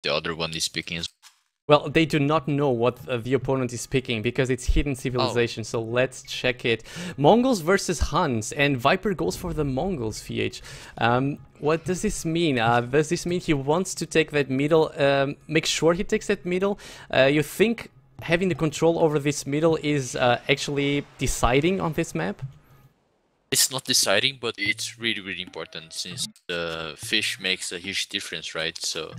the other one is picking as Well, they do not know what the opponent is picking because it's hidden well. civilization, so let's check it. Mongols versus Huns, and Viper goes for the Mongols, FeAge. What does this mean? Does this mean he wants to take that middle, make sure he takes that middle? You think having the control over this middle is actually deciding on this map? It's not deciding, but it's really, really important since the fish makes a huge difference, right? So,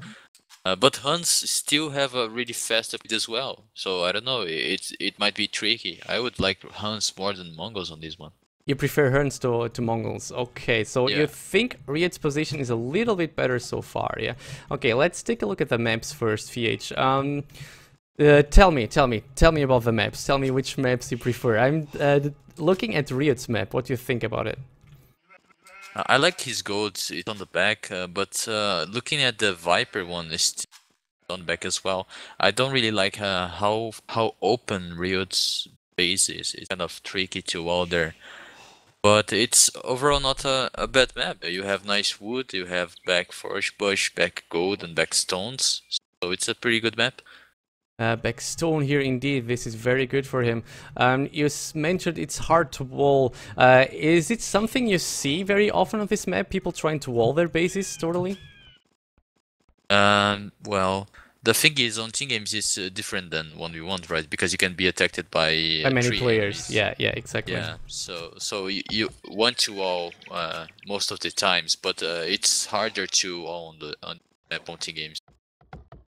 but Huns still have a really fast upbeat as well. So I don't know. It might be tricky. I would like Huns more than Mongols on this one. You prefer Huns to Mongols. Okay, so you Yeah. think RiuT's position is a little bit better so far, yeah? Okay, let's take a look at the maps first, FeAge. Tell me about the maps. Tell me which maps you prefer. I'm looking at RiuT's map. What do you think about it? I like his gold. It's on the back, but looking at the Viper one, it's on the back as well. I don't really like how open RiuT's base is. It's kind of tricky to wall there. But it's overall not a bad map. You have nice wood, you have back forage bush, back gold, and back stones. So it's a pretty good map. Back stone here, indeed. This is very good for him. You mentioned it's hard to wall. Is it something you see very often on this map? People trying to wall their bases totally? Well, the thing is, on team games, it's different than 1v1, right? Because you can be attacked by By many three players. enemies. Yeah, exactly. Yeah, so you want to wall most of the times, but it's harder to wall on map on team games.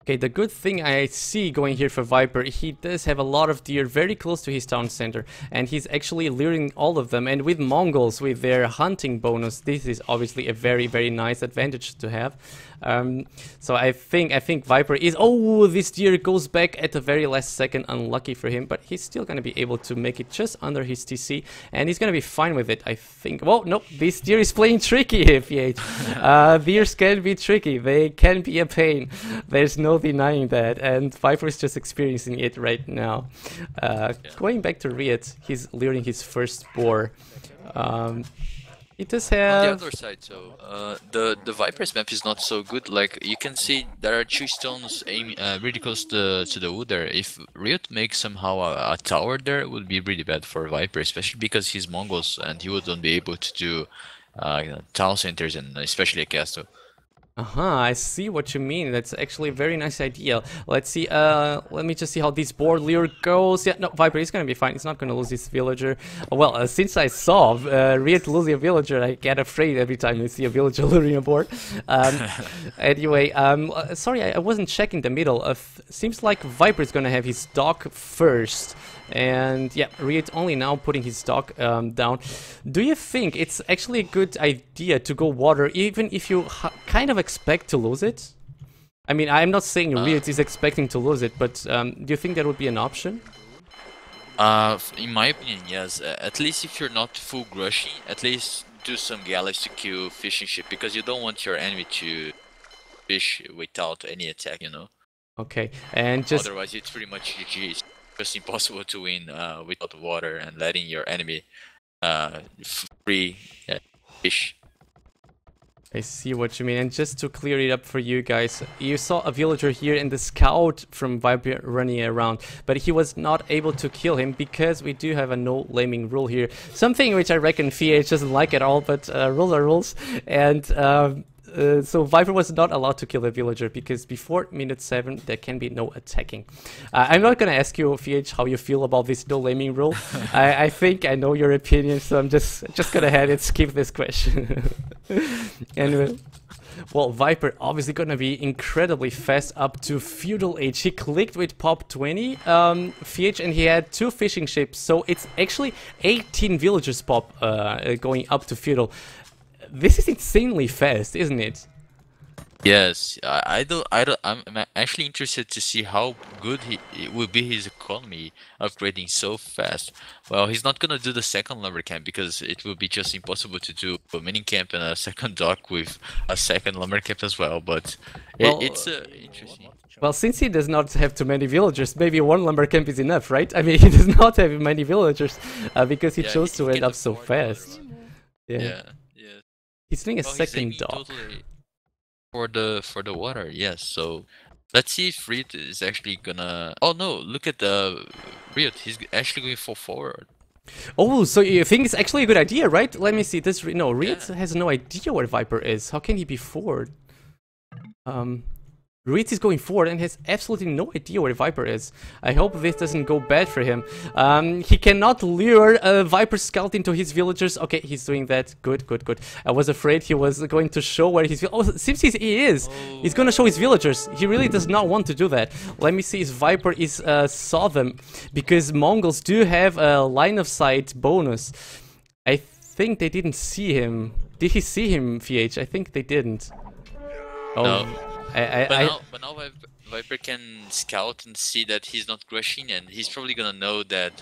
Okay, the good thing I see going here for Viper, he does have a lot of deer very close to his town center, and he's actually luring all of them, and with Mongols, with their hunting bonus, this is obviously a very, very nice advantage to have. So I think Viper is... Oh, this deer goes back at the very last second, unlucky for him, but he's still gonna be able to make it just under his TC, and he's gonna be fine with it, I think. Well, nope, this deer is playing tricky, FeAge. Deers can be tricky, they can be a pain. There's no denying that, and Viper is just experiencing it right now. Going back to RiuT, he's luring his first boar. He does have... On the other side, so the Viper's map is not so good. Like you can see, there are two stones aiming really close to the wood there. If RiuT makes somehow a tower there, it would be really bad for Viper, especially because he's Mongols and he wouldn't be able to do town centers and especially a castle. I see what you mean. That's actually a very nice idea. Let's see, let me just see how this board lure goes. Yeah, no, Viper is gonna be fine. He's not gonna lose this villager. Well, since I saw RiuT losing a villager, I get afraid every time I see a villager luring a board. Anyway, sorry, I wasn't checking the middle. Seems like Viper is gonna have his dog first. And yeah, RiuT only now putting his dog down. Do you think it's actually a good idea to go water even if you kind of expect to lose it? I mean, I'm not saying RiuT is expecting to lose it, but do you think that would be an option? In my opinion, yes. At least if you're not full grushing, at least do some galleys to kill fishing ship because you don't want your enemy to fish without any attack, you know. Okay, and just... Otherwise, it's pretty much GG. It's just impossible to win without water and letting your enemy free fish. I see what you mean, and just to clear it up for you guys, you saw a villager here and the scout from Viper running around, but he was not able to kill him because we do have a no laming rule here. Something which I reckon FeAge doesn't like at all, but rules are rules, and so Viper was not allowed to kill the villager because before minute 7 there can be no attacking. I'm not gonna ask you, FeAge, how you feel about this no laming rule. I think I know your opinion, so I'm just gonna have it skip this question. Anyway, well, Viper obviously gonna be incredibly fast up to feudal age. He clicked with pop 20 FeAge, and he had 2 fishing ships, so it's actually 18 villagers pop going up to feudal. This is insanely fast, isn't it? Yes, I'm actually interested to see how good it will be his economy upgrading so fast. Well, he's not gonna do the second lumber camp because it will be just impossible to do a mini camp and a second dock with a second lumber camp as well. But Well, it's interesting. Well, since he does not have too many villagers, maybe 1 lumber camp is enough, right? I mean, he does not have many villagers because he Yeah, chose to he end can up so afford fast. water. Yeah. Yeah. He's doing a Well, he's second aiming dock. totally for the water. Yes, so Let's see if RiuT is actually gonna. Oh no! Look at the RiuT. He's actually going for forward. Oh, so you think it's actually a good idea, right? Let me see. This no, Yeah. RiuT has no idea where Viper is. How can he be forward? RiuT is going forward and has absolutely no idea where Viper is. I hope this doesn't go bad for him. He cannot lure a Viper scout into his villagers. Okay, he's doing that. Good, good, good. I was afraid he was going to show where his... Oh, seems he is. He's gonna show his villagers. He really does not want to do that. Let me see if Viper is saw them, because Mongols do have a line of sight bonus. I think they didn't see him. Did he see him, FeAge? I think they didn't. Oh, No. I But now Viper can scout and see that he's not rushing, and he's probably gonna know that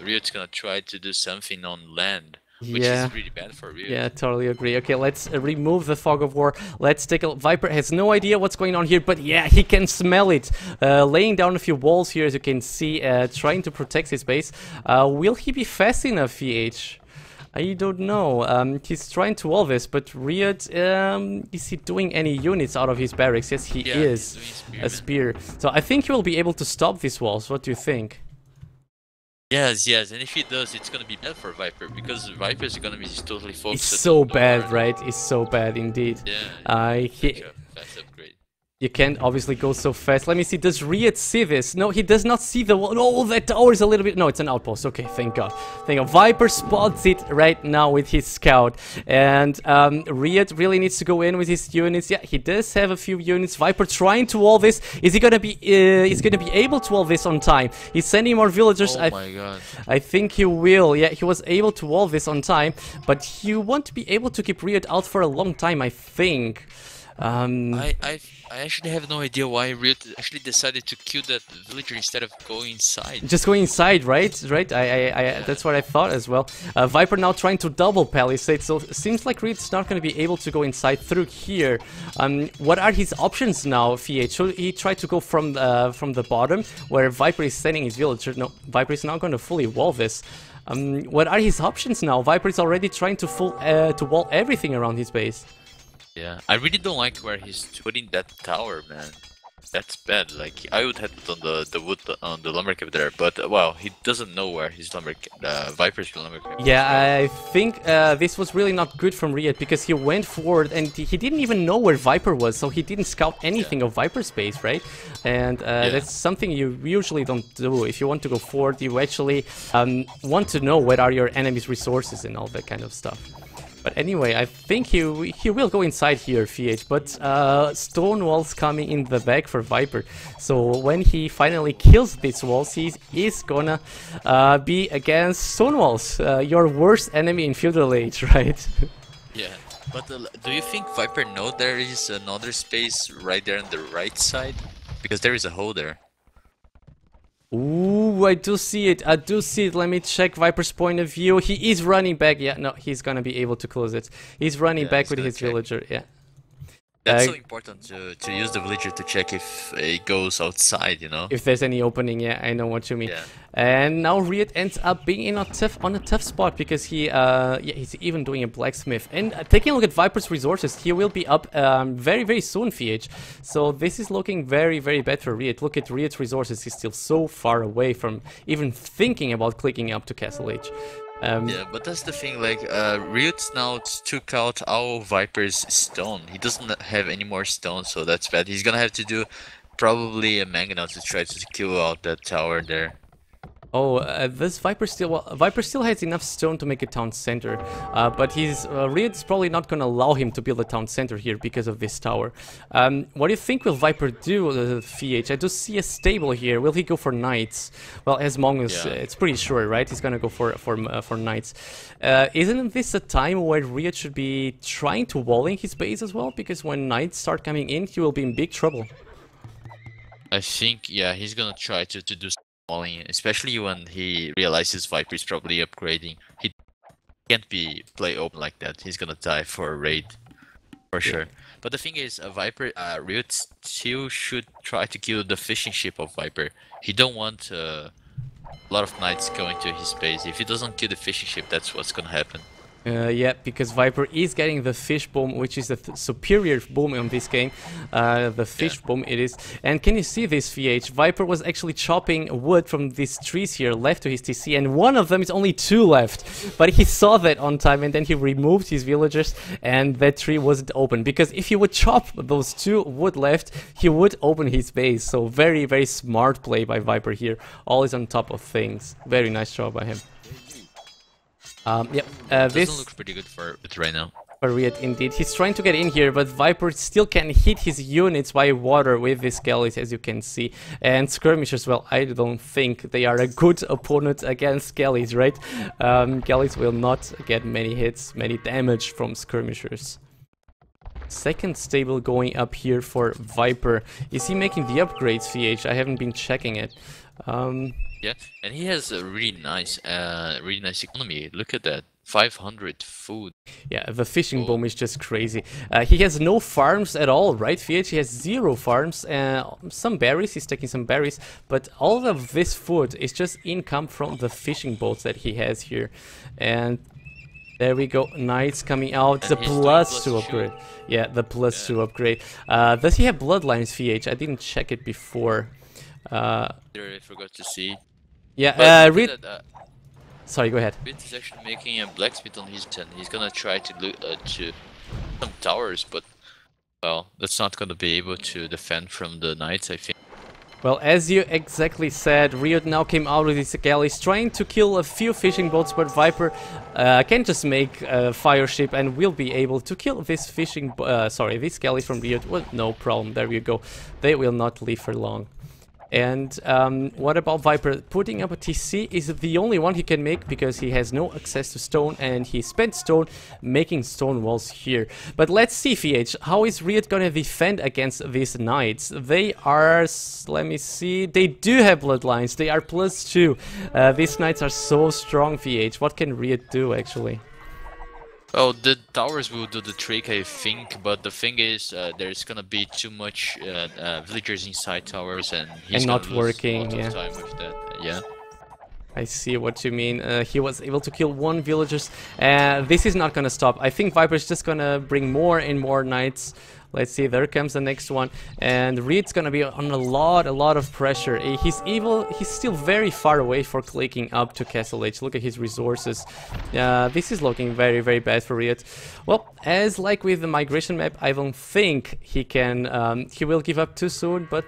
RiuT's gonna try to do something on land, which yeah. is really bad for RiuT. Yeah, totally agree. Okay, let's remove the fog of war. Let's take a... Viper has no idea what's going on here, but yeah, he can smell it. Laying down a few walls here, as you can see, trying to protect his base. Will he be fast enough, FeAge? I don't know. He's trying to wall this, but RiuT, is he doing any units out of his barracks? Yes, he Yeah, is. he's A doing spear. So I think he will be able to stop these walls. What do you think? Yes, yes, and if he does, it's gonna be bad for Viper, because Viper is gonna be totally It's focused so on bad, north. right? It's so bad indeed. Yeah, He, such a fast upgrade. You can't obviously go so fast. Let me see. Does RiuT see this? No, he does not see the wall. Oh, that tower is a little bit... No, it's an outpost. Okay, thank God. Thank God. Viper spots it right now with his scout. And RiuT really needs to go in with his units. Yeah, he does have a few units. Viper trying to wall this. Is he gonna be... is gonna be able to wall this on time? He's sending more villagers. Oh my God. I think he will. Yeah, he was able to wall this on time. But you want to be able to keep RiuT out for a long time, I think. I actually have no idea why RiuT actually decided to kill that villager instead of going inside. Just going inside, right? Right? That's what I thought as well. Viper now trying to double palisade, so it seems like RiuT's not going to be able to go inside through here. What are his options now, FeAge? Should he try to go from the bottom, where Viper is sending his villager? No, Viper is not going to fully wall this. What are his options now? Viper is already trying to wall everything around his base. Yeah, I really don't like where he's putting that tower, man. That's bad. Like, I would have it on the wood on the lumber camp there, but well, he doesn't know where his Viper's lumber camp is. Yeah, I think this was really not good from RiuT, because he went forward and he didn't even know where Viper was, so he didn't scout anything of Viper's base, right? And that's something you usually don't do. If you want to go forward, you actually want to know what are your enemy's resources and all that kind of stuff. But anyway, I think he will go inside here, FeAge, but stone walls coming in the back for Viper. So when he finally kills these walls, he is gonna be against stone walls, your worst enemy in Feudal Age, right? Yeah, but do you think Viper know there is another space right there on the right side? Because there is a hole there. Ooh, I do see it. I do see it. Let me check Viper's point of view. He is running back. Yeah, no, he's gonna be able to close it. He's running back with his villager. Yeah. That's so important to use the villager to check if it goes outside, you know? If there's any opening, yeah, I know what you mean. Yeah. And now RiuT ends up being in on a tough spot, because he's even doing a blacksmith. And taking a look at Viper's resources, he will be up very, very soon, FeAge. So this is looking very, very bad for RiuT. Look at RiuT's resources. He's still so far away from even thinking about clicking up to Castle Age. Yeah, but that's the thing, like, RiuT now took out all Viper's stone. He doesn't have any more stone, so that's bad. He's gonna have to do probably a mangonel to try to kill out that tower there. Oh, this Viper still has enough stone to make a town center, but RiuT's probably not gonna allow him to build a town center here because of this tower. What do you think will Viper do, FeAge? I do see a stable here. Will he go for knights? Well, as Mongols, it's pretty sure, right? He's gonna go for knights. Isn't this a time where RiuT should be trying to walling his base as well? Because when knights start coming in, he will be in big trouble. I think, yeah, he's gonna try to do walling, especially when he realizes Viper is probably upgrading. He can't play open like that. He's gonna die for a raid, for sure. But the thing is, RiuT still should try to kill the fishing ship of Viper. He don't want a lot of knights going to his base. If he doesn't kill the fishing ship, that's what's gonna happen. Yeah, because Viper is getting the fish bomb, which is the superior bomb in this game. The fish bomb it is. And can you see this, FeAge? Viper was actually chopping wood from these trees here left to his TC, and one of them is only 2 left. But he saw that on time, and then he removed his villagers, and that tree wasn't open. Because if he would chop those 2 wood left, he would open his base. So very, very smart play by Viper here. Always on top of things. Very nice job by him. This looks pretty good for it right now. For RiuT, indeed. He's trying to get in here, but Viper still can hit his units by water with these galleys, as you can see. And skirmishers, well, I don't think they are a good opponent against galleys, right? Galleys will not get many hits, many damage from skirmishers. Second stable going up here for Viper. Is he making the upgrades, FeAge? I haven't been checking it. Yeah, and he has a really nice economy. Look at that, 500 food. Yeah, the fishing bomb is just crazy. He has no farms at all, right? FeAge, he has 0 farms, some berries, he's taking some berries, but all of this food is just income from the fishing boats that he has here. And there we go, knights coming out, the +2 upgrade. Yeah, the +2 upgrade. Does he have bloodlines, FeAge? I didn't check it before. I forgot to see. Yeah, sorry, go ahead. RiuT is actually making a blacksmith on his turn. He's gonna try to loot some towers, but well, that's not gonna be able to defend from the knights, I think. Well, as you exactly said, RiuT now came out with his galleys, trying to kill a few fishing boats, but Viper can just make a fire ship and will be able to kill this this galley from RiuT. Well, no problem. There you go. They will not live for long. And what about Viper? Putting up a TC is the only one he can make because he has no access to stone, and he spent stone making stone walls here. But let's see, FeAge, how is RiuT gonna defend against these knights? They are, let me see, they do have bloodlines, they are +2. These knights are so strong, FeAge. What can RiuT do actually? Oh, the towers will do the trick, I think, but the thing is, there's gonna be too much villagers inside towers, and he's not gonna lose working, a lot yeah. of time with that. Yeah. I see what you mean. He was able to kill 1 villagers. This is not gonna stop. I think Viper is just gonna bring more and more knights. Let's see, there comes the next one. And RiuT's gonna be on a lot of pressure. He's still very far away for clicking up to Castle Age. Look at his resources. This is looking very, very bad for RiuT. Well, as like with the migration map, I don't think he can, he will give up too soon, but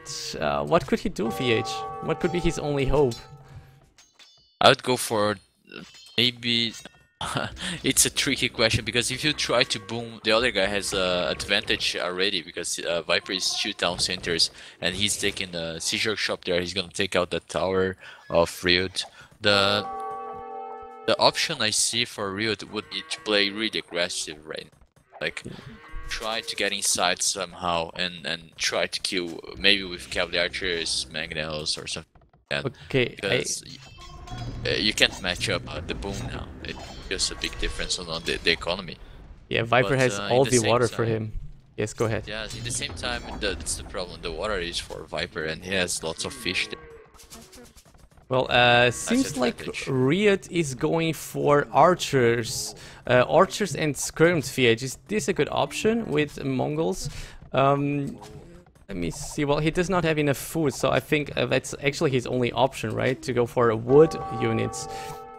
what could he do, FeAge? What could be his only hope? I would go for maybe. It's a tricky question because if you try to boom, the other guy has advantage already because Viper is 2 town centers and he's taking the siege workshop there. He's gonna take out the tower of RiuT. The option I see for RiuT would be to play really aggressive right now. Like try to get inside somehow and try to kill maybe with cavalry archers, mangonels or something like that. Okay. Because you can't match up the boom now. It's just a big difference on the economy. Yeah, Viper has all the water for him. Yes, go ahead. Yeah, at the same time, that's the problem. The water is for Viper, and he has lots of fish there. Well, seems like RiuT is going for archers. Archers and skirms, FeAge. Is this a good option with Mongols? Let me see. Well, he does not have enough food, so I think that's actually his only option, right? To go for wood units.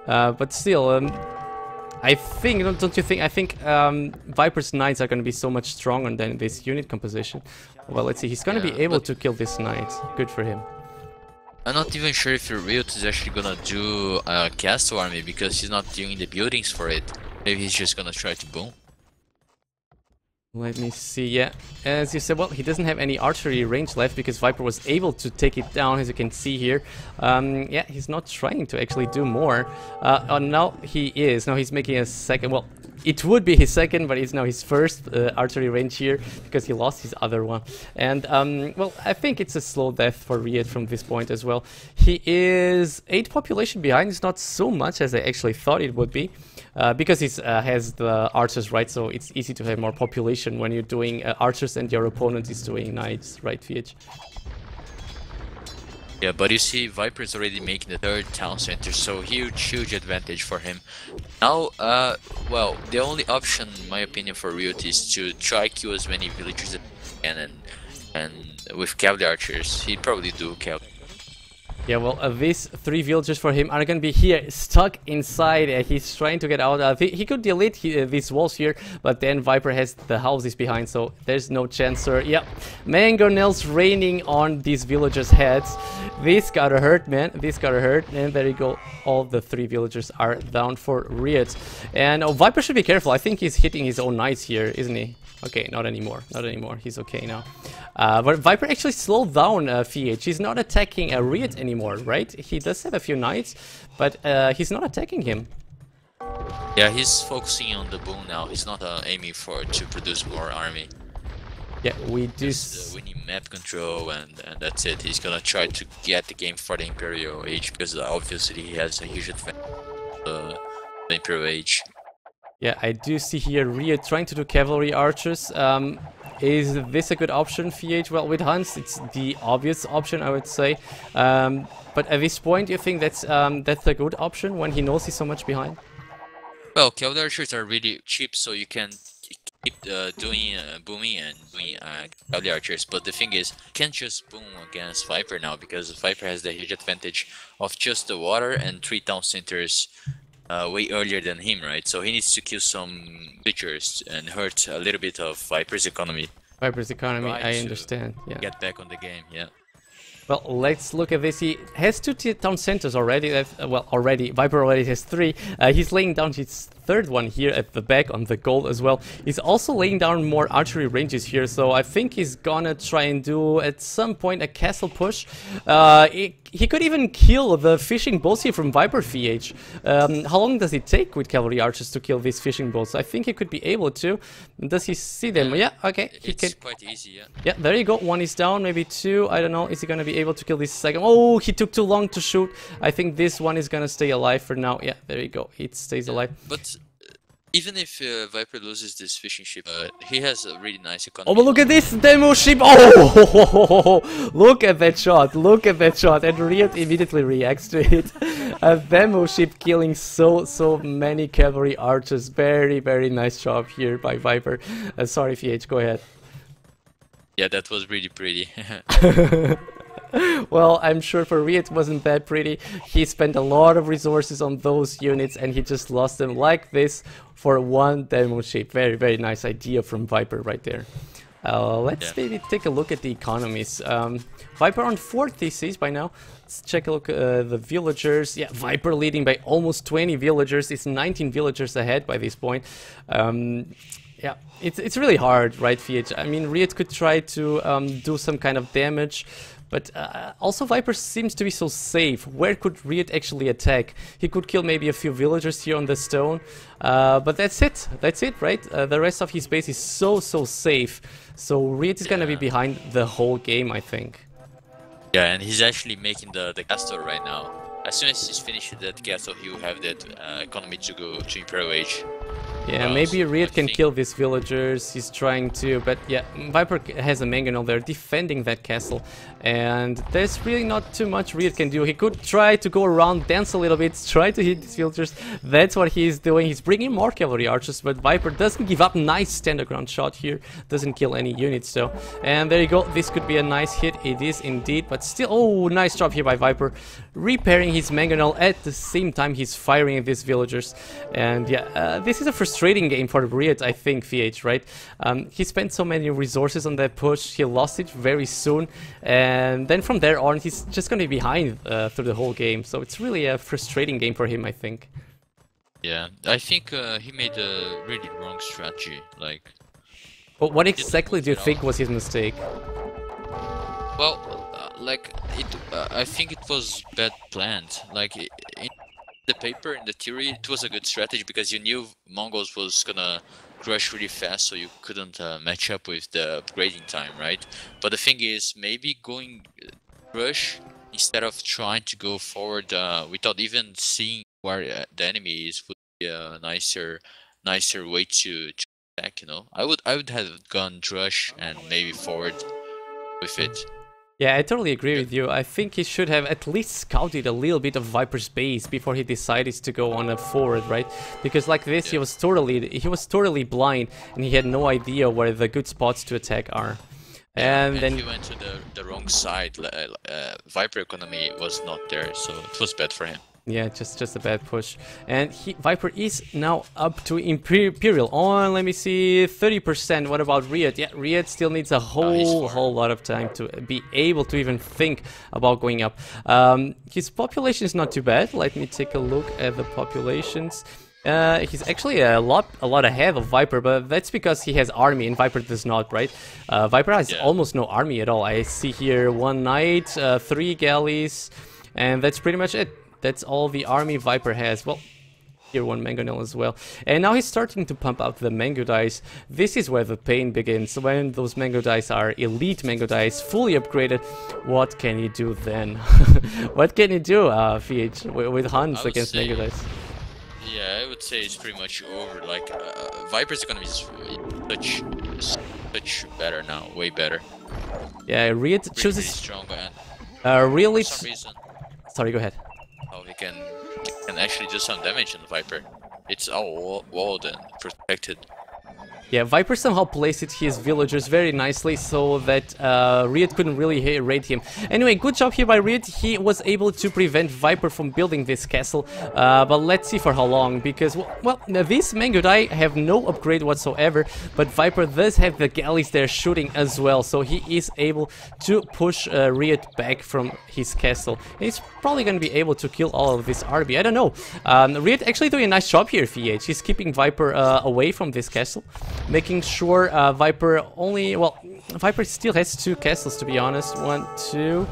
But still, I think, don't you think? I think Viper's knights are going to be so much stronger than this unit composition. Well, let's see. He's going to be able to kill this knight. Good for him. I'm not even sure if RiuT is actually gonna do a castle army because he's not doing the buildings for it. Maybe he's just gonna try to boom. Let me see, yeah, as you said, well, he doesn't have any archery range left because Viper was able to take it down, as you can see here. Yeah, he's not trying to actually do more. Now he is. Now he's making a second, well, it would be his second, but it's now his first archery range here because he lost his other one. And, well, I think it's a slow death for RiuT from this point as well. He is 8 population behind. It's not so much as I actually thought it would be. Because he has the archers, right? So it's easy to have more population when you're doing archers and your opponent is doing knights, right, FeAge? Yeah, but you see, Viper's already making the third town center, so huge advantage for him. Now, well, the only option, in my opinion, for RiuT is to try kill as many villagers as he can, and with cavalry archers, he'd probably do cavalry. Yeah, well, these 3 villagers for him are gonna be here, stuck inside. He's trying to get out. He could delete these walls here, but then Viper has the houses behind, so there's no chance, sir. Yeah, mangonels raining on these villagers' heads. This gotta hurt, man. This gotta hurt. And there you go. All the 3 villagers are down for RiuT. And Viper should be careful. I think he's hitting his own knights here, isn't he? Okay, not anymore. Not anymore. He's okay now. But Viper actually slowed down FeAge. He's not attacking RiuT anymore, right? He does have a few knights, but he's not attacking him. Yeah, he's focusing on the boom now. He's not aiming to produce more army. Yeah, we do. Just winning map control, and that's it. He's gonna try to get the game for the Imperial Age, because obviously he has a huge advantage the Imperial Age. Yeah, I do see here RiuT trying to do cavalry archers. Is this a good option, FeAge? Well, with Hans, it's the obvious option, I would say. But at this point, you think that's a good option when he knows he's so much behind? Well, cavalry archers are really cheap, so you can keep doing booming and doing cavalry archers. But the thing is, you can't just boom against Viper now, because Viper has the huge advantage of just the water and 3 town centers way earlier than him, right? So he needs to kill some creatures and hurt a little bit of Viper's economy. Viper's economy, Try I to understand. Yeah. get back on the game, yeah. Well, let's look at this. He has 2 town centers already. Well, already. Viper already has 3. He's laying down his 3rd one here at the back on the gold as well. He's also laying down more archery ranges here, so I think he's gonna try and do at some point a castle push. He could even kill the fishing boats here from Viper FeAge. How long does it take with cavalry archers to kill these fishing boats? I think he could be able to. Does he see them? Yeah, okay. It's quite easy, yeah. Yeah, there you go. 1 is down, maybe 2. I don't know. Is he gonna be able to kill this second? Oh, he took too long to shoot. I think this one is gonna stay alive for now. Yeah, there you go. It stays alive. But even if Viper loses this fishing ship, he has a really nice Oh, economy. but look at this demo ship! Oh, look at that shot! Look at that shot! And RiuT immediately reacts to it. A demo ship killing so many cavalry archers. Very nice job here by Viper. Sorry, FeAge, go ahead. Yeah, that was really pretty. Well, I'm sure for RiuT wasn't that pretty. He spent a lot of resources on those units and he just lost them like this for 1 demo ship. Very nice idea from Viper right there. Let's maybe take a look at the economies. Viper on 4 TCs by now. Let's check a look at the villagers. Yeah, Viper leading by almost 20 villagers. It's 19 villagers ahead by this point. Yeah, it's really hard, right, FeAge? I mean, RiuT could try to do some kind of damage, but also Viper seems to be so safe. Where could RiuT actually attack? He could kill maybe a few villagers here on the stone, but that's it. That's it, right? The rest of his base is so safe. So RiuT is gonna be behind the whole game, I think. Yeah, and he's actually making the castle right now. As soon as he's finished that castle, he will have that economy to go to Imperial Age. Yeah, maybe RiuT can kill these villagers, he's trying to, but yeah, Viper has a mangonel there defending that castle, and there's really not too much RiuT can do. He could try to go around, dance a little bit, try to hit these villagers. That's what he's doing. He's bringing more cavalry archers, but Viper doesn't give up. Nice stand ground shot here, doesn't kill any units though. And there you go, this could be a nice hit. It is indeed, but still, oh, nice job here by Viper, repairing his mangonel at the same time he's firing at these villagers. And yeah, this is a frustrating game for RiuT, I think, FeAge, right? He spent so many resources on that push, he lost it very soon, and then from there on he's just gonna be behind through the whole game, so it's really a frustrating game for him, I think. Yeah, I think he made a really wrong strategy, like... But what exactly do you think was his mistake? Well, I think it was bad planned. Like, in the paper, in the theory, it was a good strategy because you knew Mongols was gonna crush really fast, so you couldn't match up with the upgrading time, right? But the thing is, maybe going rush instead of trying to go forward without even seeing where the enemy is would be a nicer way to attack. You know, I would have gone rush and maybe forward with it. Yeah, I totally agree Yeah, with you. I think he should have at least scouted a little bit of Viper's base before he decided to go on a forward, right? Because like this, yeah. he was totally blind and he had no idea where the good spots to attack are. Yeah, And and he then went to the wrong side. Viper economy was not there, so it was bad for him. yeah, just a bad push. And Viper is now up to Imperial on, let me see, 30%. What about RiuT? Yeah, RiuT still needs a He's whole lot of time to be able to even think about going up. His population is not too bad. Let me take a look at the populations. He's actually a lot ahead of Viper, but that's because he has army and Viper does not, right? Viper has Yeah. almost no army at all. I see here 1 knight, 3 galleys, and that's pretty much it. That's all the army Viper has. Well, here 1 mangonel as well. And now he's starting to pump out the mango dice. This is where the pain begins. When those mango dice are elite mango dice, fully upgraded, what can you do then? What can you do, FeAge, with Hans against mango dice? Yeah, I would say it's pretty much over. Like, Viper's economy is such better now, way better. Yeah, RiuT Pretty chooses strong, and really. for some reason, Sorry, go ahead. how he can actually do some damage on the Viper. It's all walled and protected. Yeah, Viper somehow placed his villagers very nicely so that RiuT couldn't really raid him. Anyway, good job here by RiuT. He was able to prevent Viper from building this castle, but let's see for how long, because, well, these Mangodai have no upgrade whatsoever, but Viper does have the galleys there shooting as well, so he is able to push RiuT back from his castle. And he's probably going to be able to kill all of this RB. I don't know. RiuT actually doing a nice job here, FeAge. He's keeping Viper away from this castle, making sure Viper only, well, Viper still has 2 castles, to be honest. 1, 2,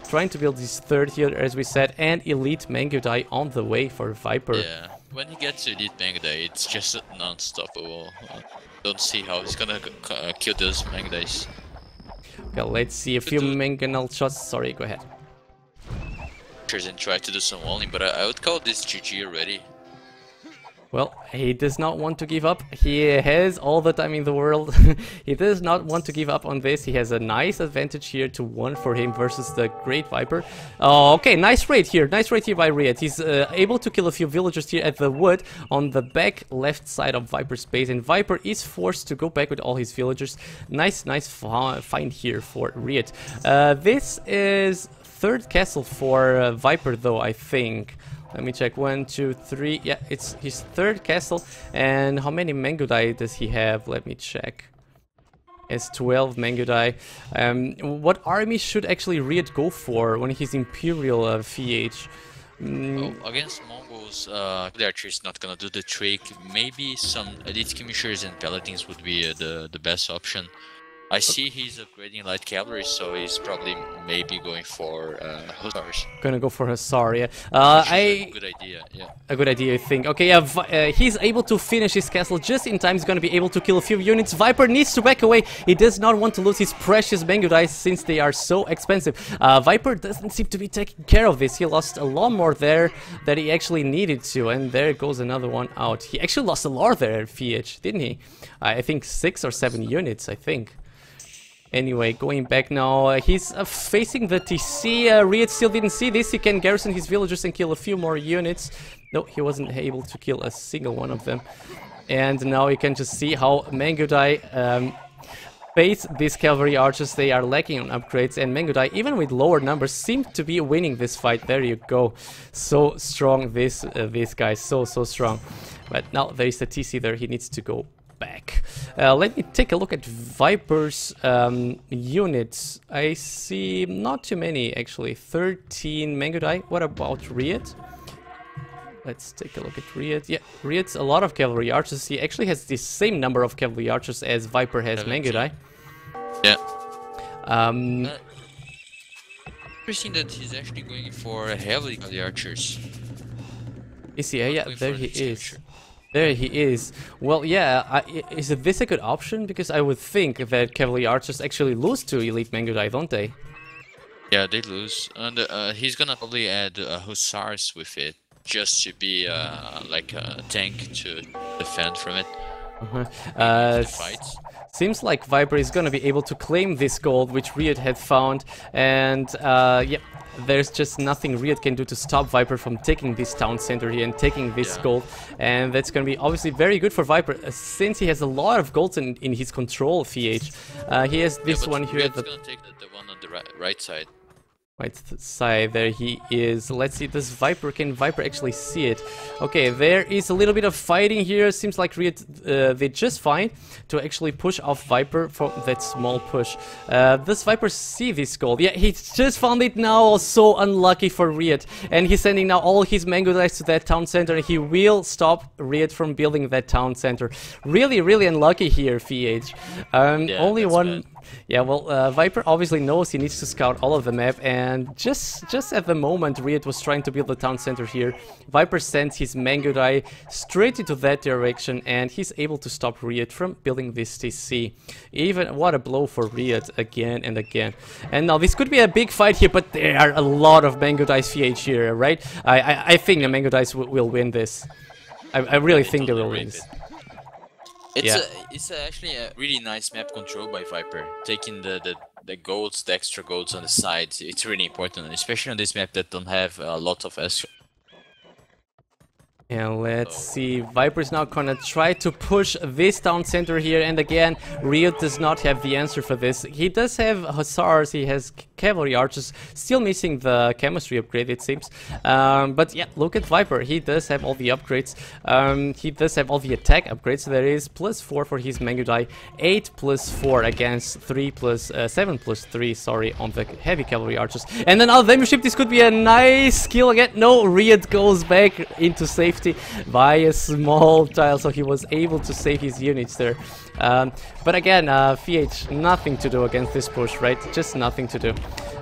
trying to build his 3rd here, as we said, and elite Mangodai on the way for Viper. Yeah, when he gets to elite Mangodai, it's just non-stoppable. Don't see how he's gonna kill those Mangodais. Okay, let's see a few mangonel shots. Sorry, go ahead. And try to do some walling, but I would call this GG already. Well, he does not want to give up. He has all the time in the world. He does not want to give up on this. He has a nice advantage here to 1 for him versus the Great Viper. Oh, okay, nice raid here. Nice raid here by RiuT. He's able to kill a few villagers here at the wood on the back left side of Viper's base. And Viper is forced to go back with all his villagers. Nice find here for RiuT. This is 3rd castle for Viper, though, I think. Let me check. 1, 2, 3. Yeah, it's his 3rd castle. And how many Mangodai does he have? Let me check. He has 12 Mangodai. What army should actually RiuT go for when he's Imperial FeAge? Well, against Mongols, the archer is not gonna do the trick. Maybe some elite skirmishers and paladins would be the best option. I see he's upgrading light cavalry, so he's probably maybe going for hussars. Gonna go for Hussar, yeah. A good idea, yeah. A good idea, I think. Okay, yeah, he's able to finish his castle just in time. He's gonna be able to kill a few units. Viper needs to back away. He does not want to lose his precious Mangodai since they are so expensive. Viper doesn't seem to be taking care of this. He lost a lot more there than he actually needed to, and there goes another one out. He actually lost a lot there, FeAge, didn't he? I think 6 or 7 units, I think. Anyway, going back now, he's facing the TC. RiuT still didn't see this. He can garrison his villagers and kill a few more units. No, he wasn't able to kill a single one of them. And now you can just see how Mangodai face these cavalry archers. They are lacking on upgrades, and Mangodai, even with lower numbers, seem to be winning this fight. There you go. So strong, this guy, so strong. But now there is a TC there. He needs to go back. Let me take a look at Viper's units. I see not too many, actually. 13 Mangodai. What about RiuT? Let's take a look at RiuT. Yeah, RiuT's a lot of cavalry archers. He actually has the same number of cavalry archers as Viper has Mangodai. Yeah. Interesting that he's actually going for heavily cavalry archers. Is he? Yeah, there he is. There he is. Well, yeah, is this a good option? Because I would think that cavalry archers actually lose to elite Mangodai, don't they? Yeah, they lose. And he's gonna probably add hussars with it, just to be like a tank to defend from it. Uh-huh. Into the fight. Seems like Viper is gonna be able to claim this gold, which RiuT had found, and yeah, there's just nothing RiuT can do to stop Viper from taking this town center here and taking this gold, and that's gonna be obviously very good for Viper, since he has a lot of golds in his control, FeAge. He has this one here. That's gonna take the one on the right side. Right side, there he is. Let's see, this Viper, can Viper actually see it? Okay, there is a little bit of fighting here. Seems like RiuT did just fine to actually push off Viper for that small push. Does Viper see this gold? Yeah, he just found it now. So unlucky for RiuT. And he's sending now all his mango dice to that town center. He will stop RiuT from building that town center. Really, really unlucky here, FeAge. Only one... Bad. Yeah, well, Viper obviously knows he needs to scout all of the map, and just at the moment RiuT was trying to build the town center here, Viper sends his mango die straight into that direction, and he's able to stop RiuT from building this TC. Even, what a blow for RiuT again and again. And now this could be a big fight here, but there are a lot of mango dice FeAge here, right? I think the mango dice will win this. I really think they will win this. It's actually a really nice map control by Viper. Taking the golds, the extra golds on the side, it's really important, especially on this map that don't have a lot of extra. And let's see, Viper's now gonna try to push this town center here, and again, RiuT does not have the answer for this. He does have hussars, he has cavalry archers, still missing the chemistry upgrade it seems. But yeah, look at Viper, he does have all the upgrades, he does have all the attack upgrades. There is +4 for his mango die, 8 +4 against 7 +3, sorry, on the heavy cavalry archers. And then our Ship, this could be a nice kill again. No, RiuT goes back into safety by a small tile, so he was able to save his units there. But again, FeAge, nothing to do against this push, right? Just nothing to do.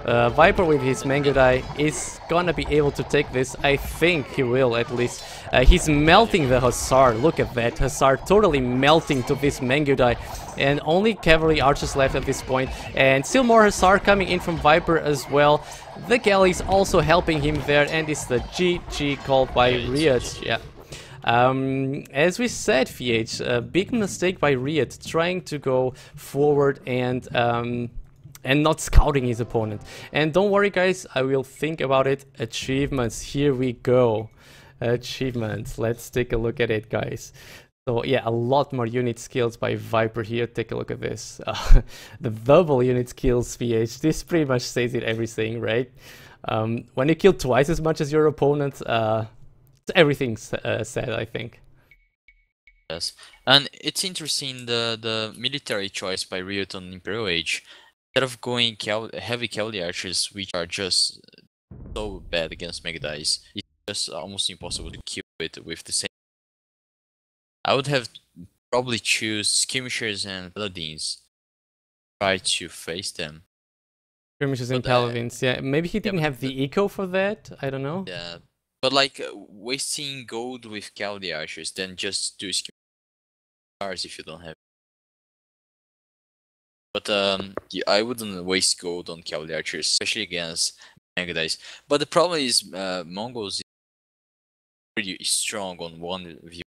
Viper with his mango die is gonna be able to take this. I think he will, at least. He's melting the hussar. Look at that. Hussar totally melting to this mango die. And only cavalry archers left at this point. And still more hussar coming in from Viper as well. The galleys also helping him there. And it's the GG called by RiuT. Yeah. As we said, FeAge, a big mistake by RiuT, trying to go forward and not scouting his opponent. And don't worry guys, I will think about it. Achievements, here we go. Achievements, let's take a look at it guys. So yeah, a lot more unit skills by Viper here. Take a look at this. The double unit skills FeAge, this pretty much says it everything, right? When you kill twice as much as your opponent, everything's said, I think. Yes, and it's interesting the military choice by RiuT on Imperial Age. Instead of going heavy cavalry archers, which are just so bad against mega dice, it's just almost impossible to kill it with the same. I would have probably choose skirmishers and paladins. Try to face them. Skirmishers and paladins, yeah. Maybe he didn't have the eco for that. I don't know. Yeah, but like wasting gold with cavalry archers, then just do skirmishers if you don't have. But yeah, I wouldn't waste gold on cavalry archers, especially against mega dice. But the problem is Mongols is pretty strong on one view.